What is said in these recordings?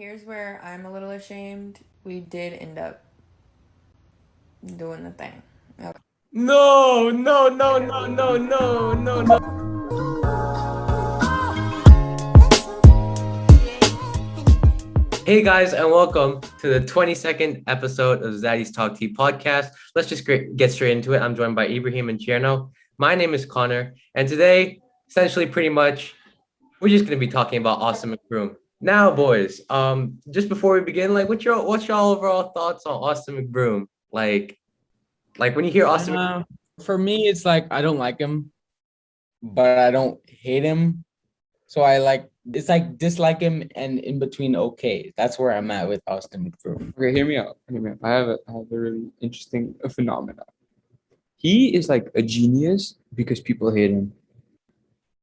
here's where I'm a little ashamed. We did end up doing the thing. Okay. No. Hey guys, and welcome to the 22nd episode of Zaddies Talk Tea podcast. Let's just get straight into it. I'm joined by Ibrahim and Cherno. My name is Connor, and today, essentially, pretty much, we're just gonna be talking about Austin McBroom. Now, boys, just before we begin, what's your overall thoughts on Austin McBroom? Like when you hear Austin. For me, it's like I don't like him, but I don't hate him. So it's like dislike him and in between okay. That's where I'm at with Austin McBroom. Okay, hear me out. I have a really interesting phenomenon. He is like a genius because people hate him.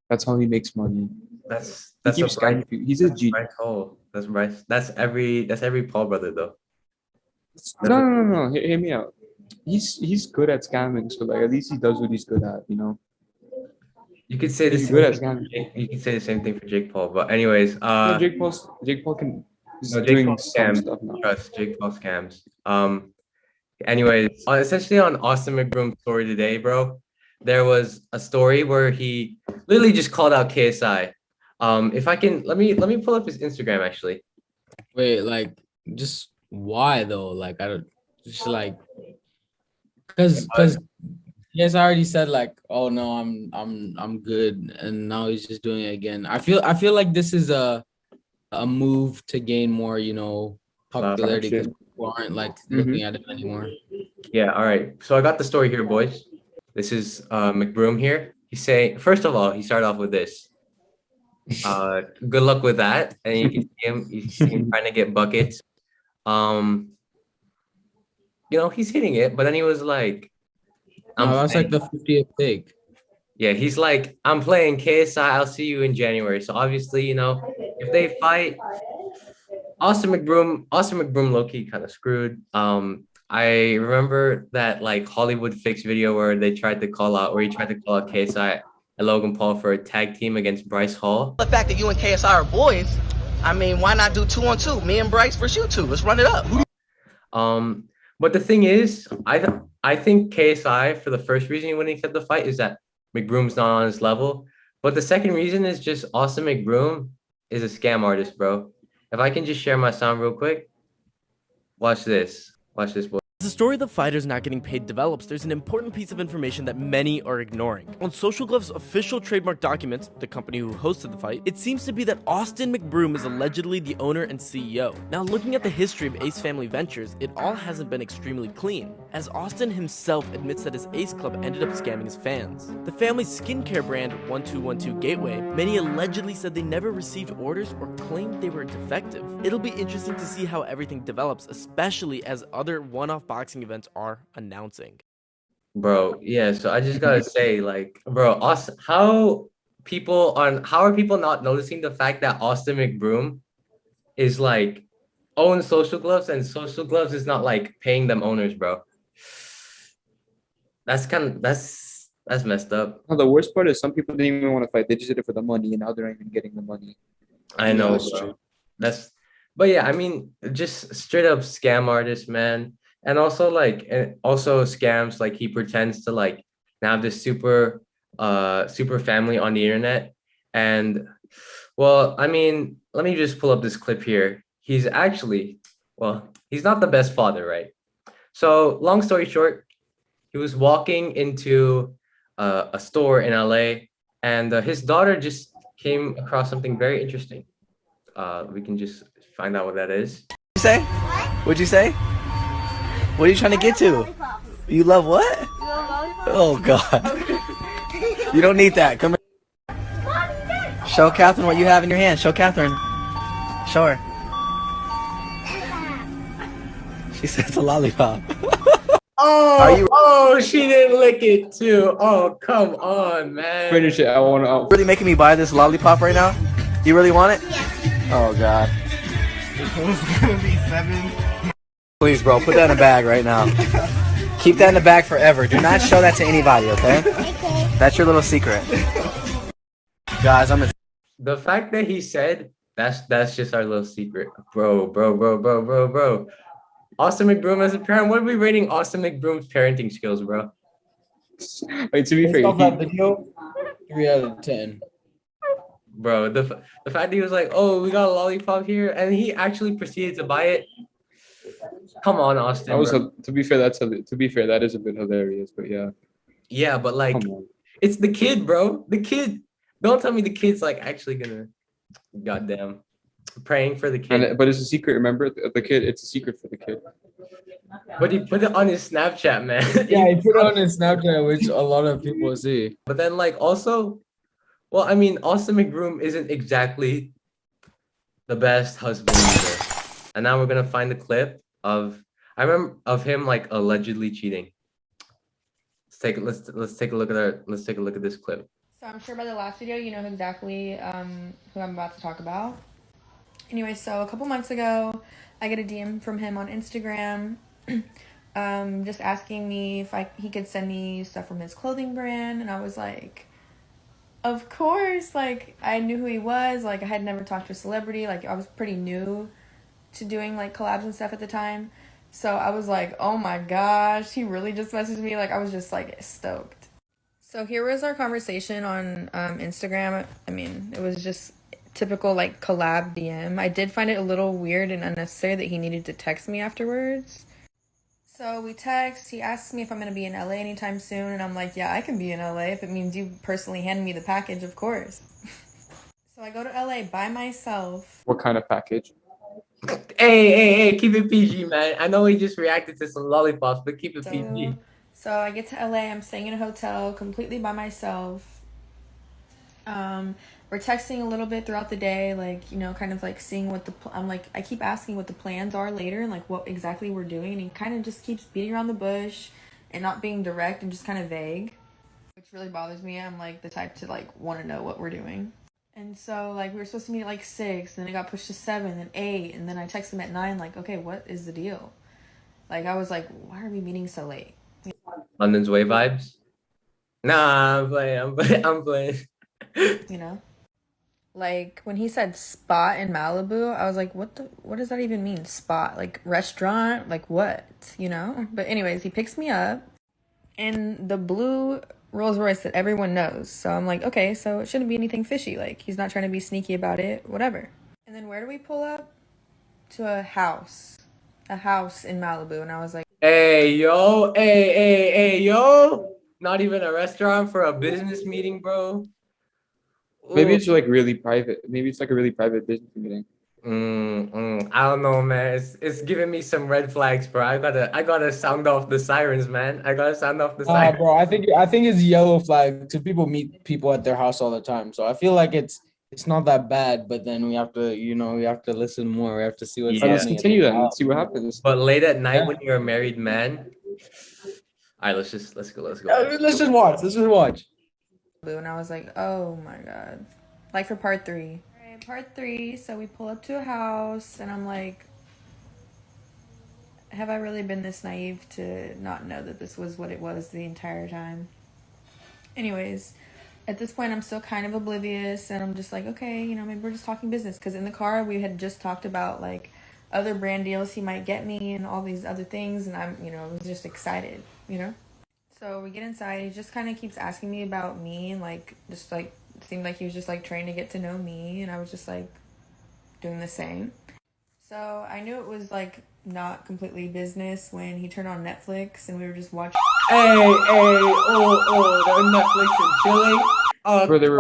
That's how he makes money. That's He keeps scamming people. He's a genius. Bryce Hall. That's Bryce. That's every Paul brother though. No. Hear me out. He's good at scamming, so like at least he does what he's good at, you know. You could say He's good at scamming. You can say the same thing for Jake Paul, but anyways, No, Jake Paul can. He's no, Jake doing Paul some scams. stuff now. Trust Jake Paul scams. Anyways, essentially on Austin McBroom's story today, bro, there was a story where he literally just called out KSI. If I can, let me pull up his Instagram actually. Wait, like just why though? Like I don't just like because yes, I already said like, oh no, I'm good, and now he's just doing it again. I feel like this is a move to gain more, popularity because people aren't like looking at him anymore. Yeah, all right. So I got the story here, boys. This is McBroom here. He's saying, first of all, he started off with this. Good luck with that. And you can see him trying to get buckets. He's hitting it, but then he was like, That's like the 50th take. Yeah, he's like, I'm playing KSI. I'll see you in January. So obviously, if they fight, Austin McBroom low-key kind of screwed. I remember that like Hollywood Fix video where he tried to call out KSI and Logan Paul for a tag team against Bryce Hall. The fact that you and KSI are boys, I mean, why not do 2-on-2? Me and Bryce versus you two. Let's run it up. But the thing is, I think KSI, for the first reason he wouldn't accept the fight is that McBroom's not on his level. But the second reason is just Austin McBroom is a scam artist, bro. If I can just share my sound real quick. Watch this, boy. As the story of the fighters not getting paid develops, there's an important piece of information that many are ignoring. On Social Glove's official trademark documents, the company who hosted the fight, it seems to be that Austin McBroom is allegedly the owner and CEO. Now, looking at the history of Ace Family Ventures, it all hasn't been extremely clean, as Austin himself admits that his Ace Club ended up scamming his fans. The family's skincare brand, 1212 Gateway, many allegedly said they never received orders or claimed they were defective. It'll be interesting to see how everything develops, especially as other one-off boxing events are announcing. Bro, yeah, so I just gotta say, Austin, how are people not noticing the fact that Austin McBroom is like owns Social Gloves and Social Gloves is not like paying them owners, bro? That's messed up. No, the worst part is some people didn't even want to fight. They just did it for the money, and now they're not even getting the money. I know, that's bro. true. But yeah, I mean, just straight up scam artist, man. And also scams, like he pretends to like have this super family on the internet. And well, I mean, let me just pull up this clip here. He's not the best father, right? So long story short, he was walking into a store in LA, and his daughter just came across something very interesting. We can just find out what that is. What'd you say? What are you trying to get to? You love what? Oh, God. You don't need that. Come here. Show Catherine what you have in your hand. Show Catherine. Show her. She said it's a lollipop. She didn't lick it too. Oh, come on, man. Finish it. I want to. Really making me buy this lollipop right now? You really want it? Yeah. Oh, God. It's gonna be 7. Please, bro, put that in a bag right now. Keep that in the bag forever. Do not show that to anybody, okay? That's your little secret. Guys, the fact that he said That's just our little secret, bro. Austin McBroom as a parent. What are we rating Austin McBroom's parenting skills, bro? Wait, to be Based fair, off that video, 3 out of 10. Bro, the fact that he was like, "Oh, we got a lollipop here," and he actually proceeded to buy it. Come on, Austin. that was Bro. to be fair, that is a bit hilarious, but yeah, Yeah, but like, come on. it's the kid, bro. The kid. Don't tell me the kid's like actually gonna, goddamn, praying for the kid. But it's a secret. Remember, the kid. It's a secret for the kid. But he put it on his Snapchat, man. Yeah, he put it on his Snapchat, which a lot of people see. But then, like, also, well, I mean, Austin McBroom isn't exactly the best husband either. And now we're gonna find a clip of him like allegedly cheating. Let's take a look at this clip. So I'm sure by the last video, you know exactly who I'm about to talk about. Anyway, so a couple months ago, I get a DM from him on Instagram, just asking me if he could send me stuff from his clothing brand, and I was like, of course. Like, I knew who he was. Like, I had never talked to a celebrity. Like, I was pretty new to doing like collabs and stuff at the time, so I was like, oh my gosh, he really just messaged me. Like, I was just like stoked. So here was our conversation on Instagram. I mean, it was just typical like collab DM. I did find it a little weird and unnecessary that he needed to text me afterwards. So we text, he asks me if I'm going to be in LA anytime soon, and I'm like, yeah, I can be in LA if it means you personally hand me the package, of course. So I go to LA by myself. What kind of package? Hey, keep it PG, man. I know he just reacted to some lollipops, but keep it PG. So I get to LA, I'm staying in a hotel completely by myself. We're texting a little bit throughout the day, like, you know, kind of like seeing what I'm like, I keep asking what the plans are later and like what exactly we're doing, and he kind of just keeps beating around the bush and not being direct and just kind of vague, which really bothers me. I'm like the type to like want to know what we're doing. And so like we were supposed to meet at like 6, and then it got pushed to 7 and 8, and then I texted him at 9 like, okay, what is the deal? Like, I was like, why are we meeting so late? London's Way vibes? Nah, I'm playing. You know? Like, when he said spot in Malibu, I was like, what does that even mean? Spot? Like, restaurant? Like, what? You know? But anyways, he picks me up in the blue Rolls Royce that everyone knows. So I'm like, okay, so it shouldn't be anything fishy. Like, he's not trying to be sneaky about it, whatever. And then where do we pull up? To a house in Malibu. And I was like, Hey, yo. Not even a restaurant for a business meeting, bro. Maybe it's like really private. Maybe it's like a really private business meeting. I don't know, man. It's giving me some red flags, bro. I gotta sound off the sirens, man. Sirens. Bro, I think it's yellow flag to people meet people at their house all the time. So I feel like it's not that bad, but then we have to listen more. We have to see what's Yeah. Let's happening. continue then. Let's see what happens. But late at night Yeah. when you're a married man. All right, let's go. Let's just watch. and I was like, oh my god. Like for part 3. Alright, part 3, so we pull up to a house, and I'm like, have I really been this naive to not know that this was what it was the entire time? Anyways, at this point I'm still kind of oblivious, and I'm just like, okay, you know, maybe we're just talking business, because in the car we had just talked about like other brand deals he might get me and all these other things, and I'm, you know, was just excited, you know? So we get inside, he just kind of keeps asking me about me, and like, just like, it seemed like he was just like trying to get to know me, and I was just like doing the same. So I knew it was like not completely business when he turned on Netflix and we were just watching. Hey, they're Netflix and chilling. Bro, they're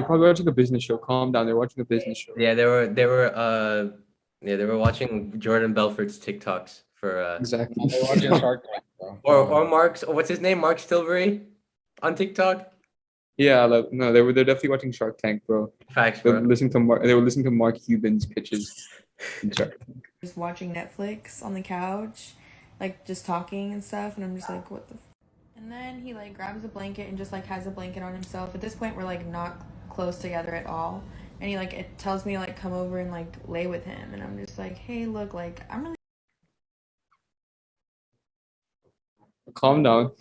probably watching a business show. Calm down. They're watching a business show. Yeah, they were watching Jordan Belfort's TikToks for Exactly. They're watching Shark Tank, bro. or Mark's, what's his name? Mark Stilbury on TikTok. Yeah, no, they're definitely watching Shark Tank, bro. Facts, They bro. were listening to Mark Cuban's pitches. in Shark Tank. Just watching Netflix on the couch, like just talking and stuff, and I'm just like, what the and then he like grabs a blanket and just like has a blanket on himself. At this point we're like not close together at all, and he like, it tells me to like come over and like lay with him, and I'm just like, hey, look, like I'm really Calm down.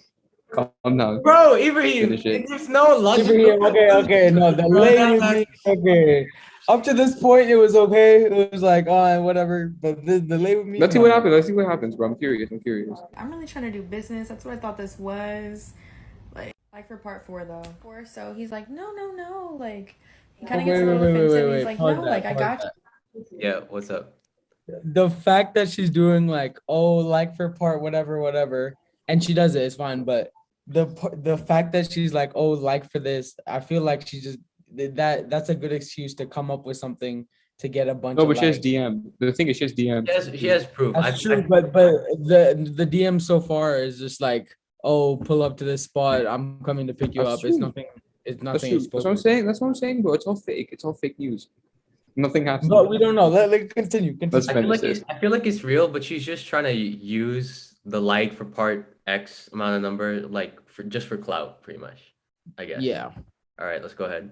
Bro, Ibrahim, Finish it. there's no logical. Okay, no, the lady. Okay, Up to this point, it was okay. It was like, oh, whatever. But the lay with me. Let's see what happens. Let's see what happens, bro. I'm curious. I'm really trying to do business. That's what I thought this was. Like for part 4 though. So he's like, no. Like he kind of gets a little offensive. He's like, Pause no, that, like I pause got that. you. Yeah, what's up? The fact that she's doing like, oh, like for part whatever, and she does it, it's fine. But the fact that she's like, oh, like for this, I feel like she just that's a good excuse to come up with something to get a bunch No, of but she has likes. DM. The thing is, she has DM. She has proof. That's true, but the DM so far is just like, oh, pull up to this spot. I'm coming to pick you That's up. It's true. nothing. It's That's nothing. true. That's what I'm saying. That's what I'm saying, bro. It's all fake. It's all fake news. Nothing happens. But we don't know. Let continue. Let's I feel finish like this. I feel like it's real, but she's just trying to use the like for part X amount of number, like for clout, pretty much. I guess. Yeah. All right, let's go ahead.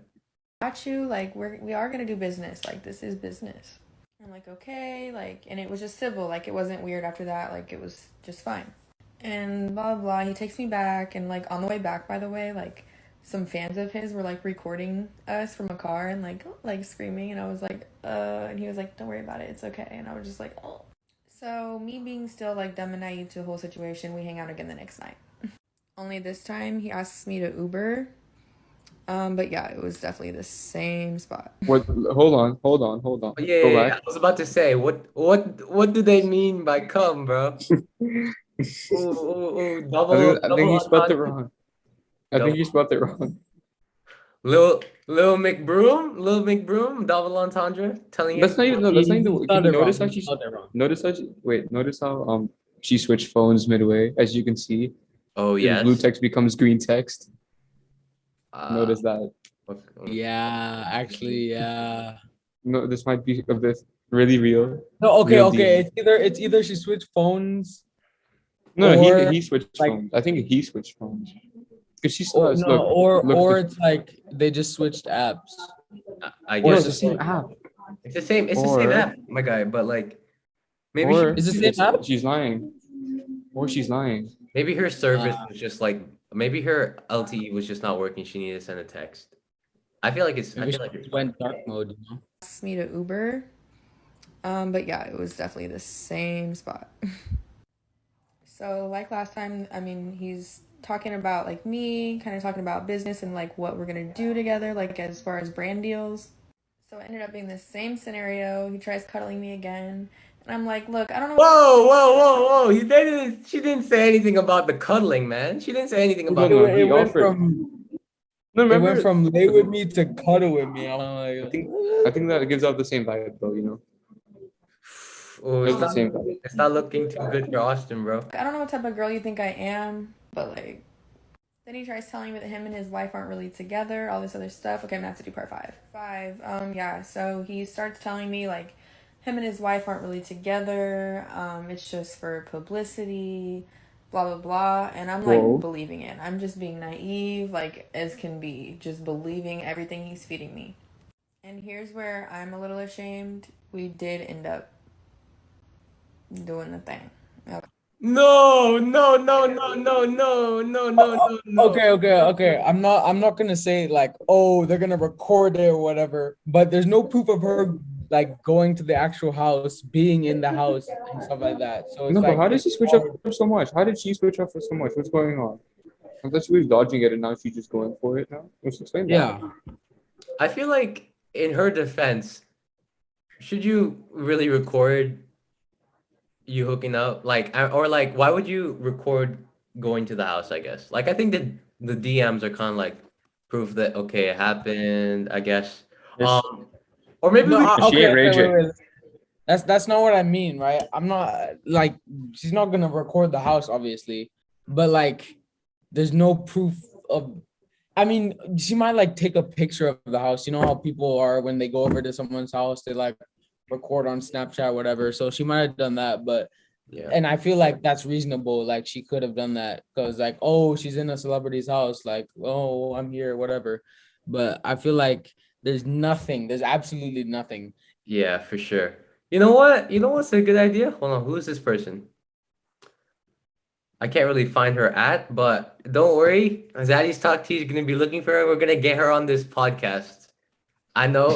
Got you. Like we are gonna do business. Like this is business. I'm like, okay, like, and it was just civil. Like it wasn't weird after that. Like it was just fine. And blah blah blah. He takes me back, and like on the way back, by the way, like some fans of his were like recording us from a car and like screaming, and I was like, and he was like, don't worry about it, it's okay. And I was just like, oh. So me being still like dumb and naive to the whole situation, we hang out again the next night. Only this time he asks me to Uber. But yeah, it was definitely the same spot. What? Hold on. Oh, Go yeah. back. I was about to say, what do they mean by come, bro? Double. I think you spelled it entendre. wrong. I think you spelled it wrong. Lil McBroom, double entendre, telling That's us. not even. No, that's not even. Can you notice how she she? Notice how she switched phones midway. As you can see, Oh the yes. blue text becomes green text. Notice that. Yeah, actually, yeah. No, this might be a bit really real. No, okay. Real deal. It's either she switched phones. No, Or, he switched like- phones. I think he switched phones. Because she still Or, has. no, Look, or it's like they just switched apps. I no, guess it's the same app. it's the same. It's the Or- same app, my guy. But like, maybe Or Is it the same app? she's lying. Or she's lying. maybe her service was just like maybe her LTE was just not working. She needed to send a text. I feel like it's. I Maybe feel like she it's. went dark mode, you know? Asks me to Uber. But yeah, it was definitely the same spot. So like last time, I mean, he's talking about like me, kind of talking about business and like what we're gonna do together, like as far as brand deals. So it ended up being the same scenario. He tries cuddling me again, and I'm like, look, I don't know. Whoa! She didn't say anything about the cuddling, man. She didn't say anything about. No, It he went offered. from No, it remember. went from lay with me to cuddle with me. I'm I like, think that gives out the same vibe, though. You know, Oh, it's the same vibe. it's not looking too good for Austin, bro. I don't know what type of girl you think I am, but like, then he tries telling me that him and his wife aren't really together, all this other stuff. Okay, I'm gonna have to do part 5. Yeah, so he starts telling me like him and his wife aren't really together. It's just for publicity, blah blah blah. And I'm like Whoa. believing it. I'm just being naive, like as can be, just believing everything he's feeding me. And here's where I'm a little ashamed. We did end up doing the thing. Okay. No. okay. I'm not gonna say like, oh, they're gonna record it or whatever, but there's no proof of her like going to the actual house, being in the house and stuff like that. So it's No, but like, how did she switch up so much? How did she switch up for so much? What's going on? I thought she was dodging it, and now she's just going for it. Now, let's explain that. Yeah. I feel like in her defense, should you really record you hooking up? Like, or like, why would you record going to the house? I guess. Like, I think that the DMs are kind of like proof that okay, it happened. I guess. Yes. Or maybe No, we. She ain't raging. wait. That's not what I mean, right? I'm not like, she's not gonna record the house, obviously, but like, there's no proof of. I mean, she might like take a picture of the house. You know how people are when they go over to someone's house, they like record on Snapchat, whatever. So she might have done that, but Yeah. and I feel like that's reasonable. Like she could have done that because like, oh, she's in a celebrity's house, like, oh, I'm here, whatever. But I feel like there's absolutely nothing. Yeah, for sure. You know what? You know what's a good idea? Hold on, who's this person? I can't really find her at, but don't worry. Zaddies Talk Tea is gonna be looking for her. We're gonna get her on this podcast. I know.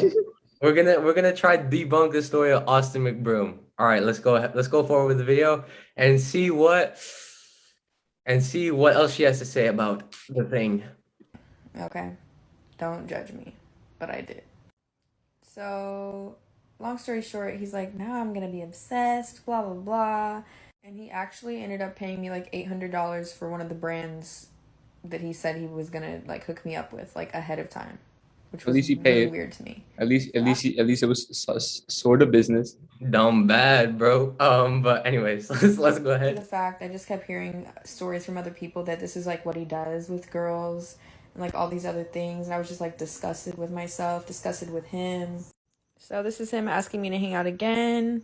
we're gonna try to debunk the story of Austin McBroom. All right, let's go forward with the video and see what else she has to say about the thing. Okay, don't judge me, but I did. So, long story short, he's like, now I'm gonna be obsessed, blah blah blah, and he actually ended up paying me like $800 for one of the brands that he said he was gonna like hook me up with like ahead of time, which At was least he really paid. weird to me. At least it was sort of business. Dumb bad, bro. But anyways, let's go To ahead. the fact, I just kept hearing stories from other people that this is like what he does with girls and like all these other things, and I was just like disgusted with myself, disgusted with him. So this is him asking me to hang out again,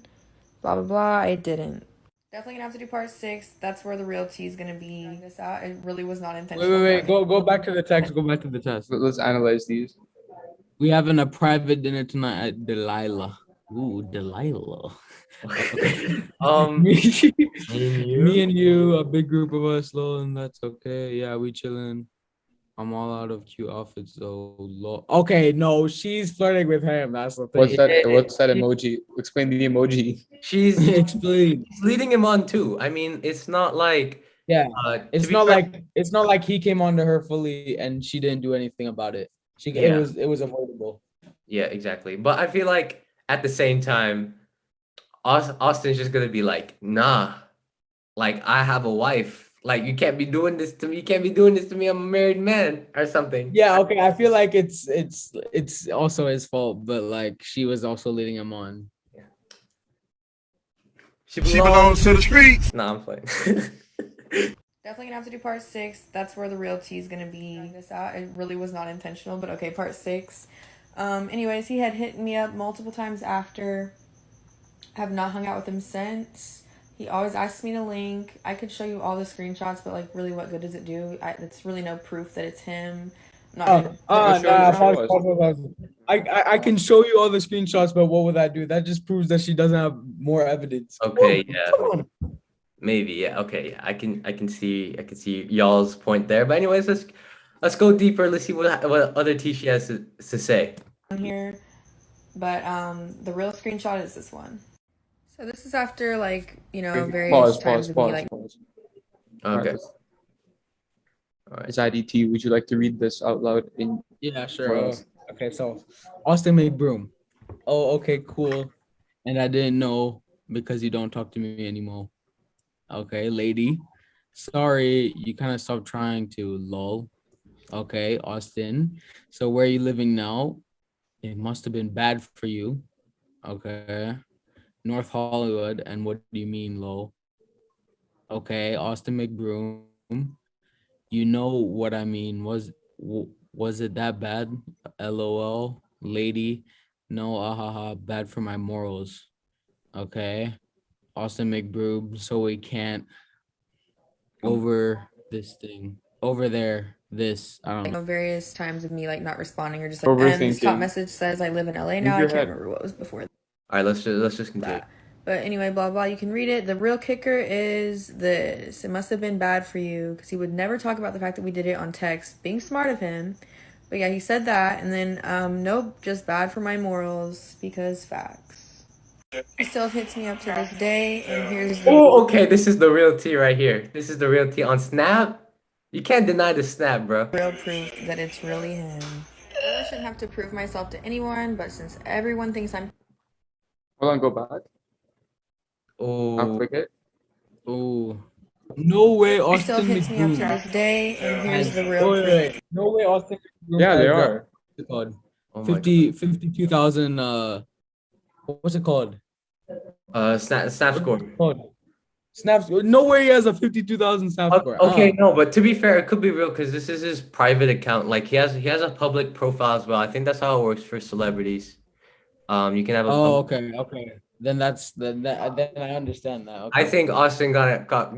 blah blah blah. I didn't. Definitely gonna have to do part 6. That's where the real tea is gonna be. This out. It really was not intentional. Wait. Go back to the text. Go back to the text. Let's analyze these. We having a private dinner tonight at Delilah. Ooh, Delilah. Okay. me, me and you, a big group of us, lol, and that's okay. Yeah, we chilling. I'm all out of cute outfits though. Lol. Okay, no, she's flirting with him. That's the thing. What's that emoji? Explain the emoji. She's Explain. leading him on too. I mean, it's not like Yeah, to it's be not fair- like he came onto her fully and she didn't do anything about it. Yeah. It was avoidable. Yeah, exactly. But I feel like at the same time, Austin's just gonna be like, nah, like I have a wife. Like you can't be doing this to me. You can't be doing this to me. I'm a married man or something. Yeah, okay. I feel like it's also his fault, but like she was also leading him on. She belongs to the streets. Nah, I'm playing. Definitely gonna have to do part 6. That's where the real tea is gonna be. This out. It really was not intentional, but okay, part 6. Anyways, he had hit me up multiple times after. Have not hung out with him since. He always asks me to link. I could show you all the screenshots, but like, really, what good does it do? It's really no proof that it's him. I'm not Nah, I can show you all the screenshots, but what would that do? That just proves that she doesn't have more evidence. Okay, yeah. Maybe, yeah. Okay, yeah. I can see y'all's point there. But anyways, let's go deeper. Let's see what other tea she has to say. on here, but the real screenshot is this one. So this is after like, you know, various times of me like. Okay. All right. Zaddy, would you like to read this out loud in? Yeah, sure. Okay, so Austin McBroom. Oh, okay, cool. And I didn't know because you don't talk to me anymore. Okay, lady. Sorry, you kind of stopped trying to, lol. Okay, Austin. So where are you living now? It must have been bad for you. Okay. North Hollywood. And what do you mean, lol? Okay, Austin McBroom. You know what I mean. Was it that bad? LOL, lady. No, ahaha, bad for my morals. Okay. Austin McBroom, so we can't over this thing. Over there, this. I don't know. Various times of me like not responding or just like, and this top Overthinking. message says I live in LA now. I can't remember what was before All right, let's just continue. that. But anyway, blah blah. You can read it. The real kicker is this: it must have been bad for you because he would never talk about the fact that we did it on text. Being smart of him, but yeah, he said that, and then nope, just bad for my morals because facts. He still hits me up to this day, and here's the Oh, okay. This is the real tea right here. This is the real tea on Snap. You can't deny the Snap, bro. real proof that it's really him. I really shouldn't have to prove myself to anyone, but since everyone thinks I'm. Hold on, go back. I'll Oh, click it. Oh, no way, He Austin still hits me up to McBroom. this day, and here's the real proof. Wait. No way, Austin McBroom. Yeah, they has, are. What's it called? oh my 52,000. What's it called? God. Snap score. Snaps. No way he has a 52,000 snap score. Okay, no, but to be fair, it could be real because this is his private account. Like he has a public profile as well. I think that's how it works for celebrities. You can have a. Oh, okay. Then I understand that. Okay. I think Austin got caught in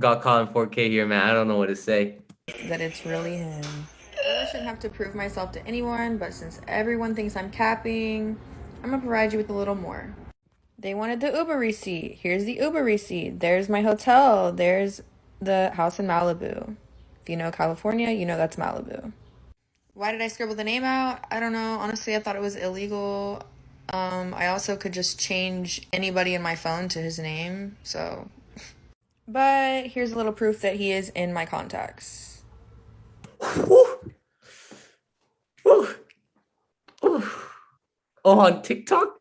4K here, man. I don't know what to say. That it's really him. I really shouldn't have to prove myself to anyone, but since everyone thinks I'm capping, I'm gonna provide you with a little more. They wanted the Uber receipt. Here's the Uber receipt. There's my hotel. There's the house in Malibu. If you know California, you know that's Malibu. Why did I scribble the name out? I don't know. Honestly, I thought it was illegal. I also could just change anybody in my phone to his name, so. But here's a little proof that he is in my contacts. Whew. Whew. Whew. Oh, on TikTok?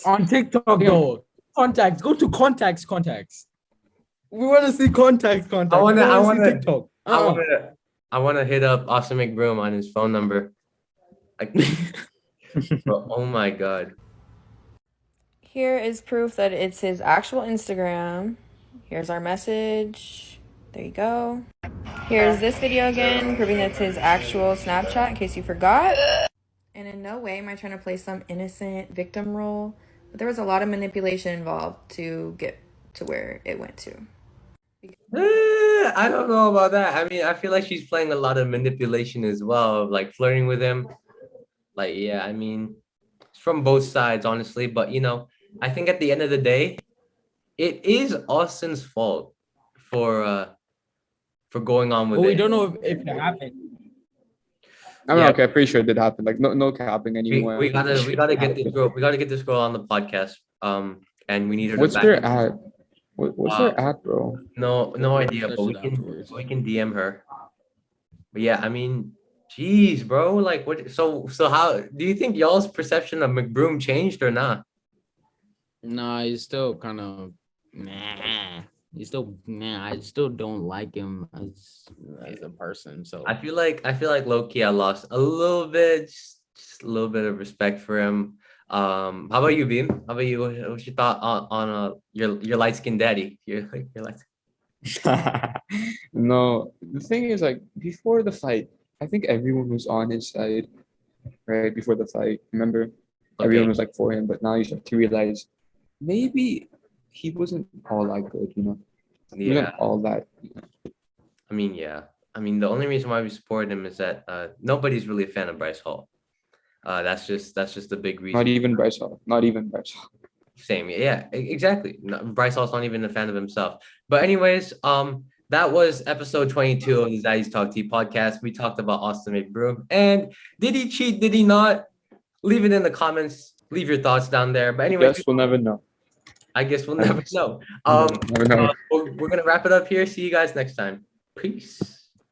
On TikTok, though. Contacts. Go to contacts. We want to see contacts. I We don't wanna see TikTok. I wanna hit up Austin McBroom on his phone number. Like, bro, oh my god. Here is proof that it's his actual Instagram. Here's our message. There you go. Here's this video again, proving that's his actual Snapchat, in case you forgot. And in no way am I trying to play some innocent victim role, but there was a lot of manipulation involved to get to where it went to. I don't know about that. I mean, I feel like she's playing a lot of manipulation as well, of like flirting with him. Like, yeah, I mean, it's from both sides, honestly. But I think at the end of the day, it is Austin's fault for going on with But it. we don't know if it happened. I mean, Yeah. okay, pretty sure it did happen. Like, no capping anymore. We gotta get this girl. We gotta get this girl on the podcast. And we need her What's to their back. at? What's their at, bro? No idea, but Search we it can afterwards. DM her. But yeah, I mean, geez, bro. Like, what? So how do you think y'all's perception of McBroom changed or not? Nah, he's still kind of nah. He's still nah. I still don't like him as a person. So I feel like low key I lost a little bit, just a little bit of respect for him. How about you, Beam? How about you? What's your thought on your light skinned daddy? Your light. No, the thing is, like, before the fight, I think everyone was on his side, right? Before the fight, remember? Everyone was like for him, but now you start to realize maybe he wasn't all that good, He wasn't Yeah. all that. I mean, yeah. I mean, the only reason why we support him is that nobody's really a fan of Bryce Hall. That's just the big reason. Not even Bryce Hall. Not even Bryce Hall. Same, yeah, exactly. Bryce Hall's not even a fan of himself. But anyways, that was episode 22 of the Zaddies Talk Tea podcast. We talked about Austin McBroom. And did he cheat? Did he not? Leave it in the comments. Leave your thoughts down there. But anyway, Guess we'll never know. I guess we'll never know. Never know. We're gonna wrap it up here. See you guys next time. Peace.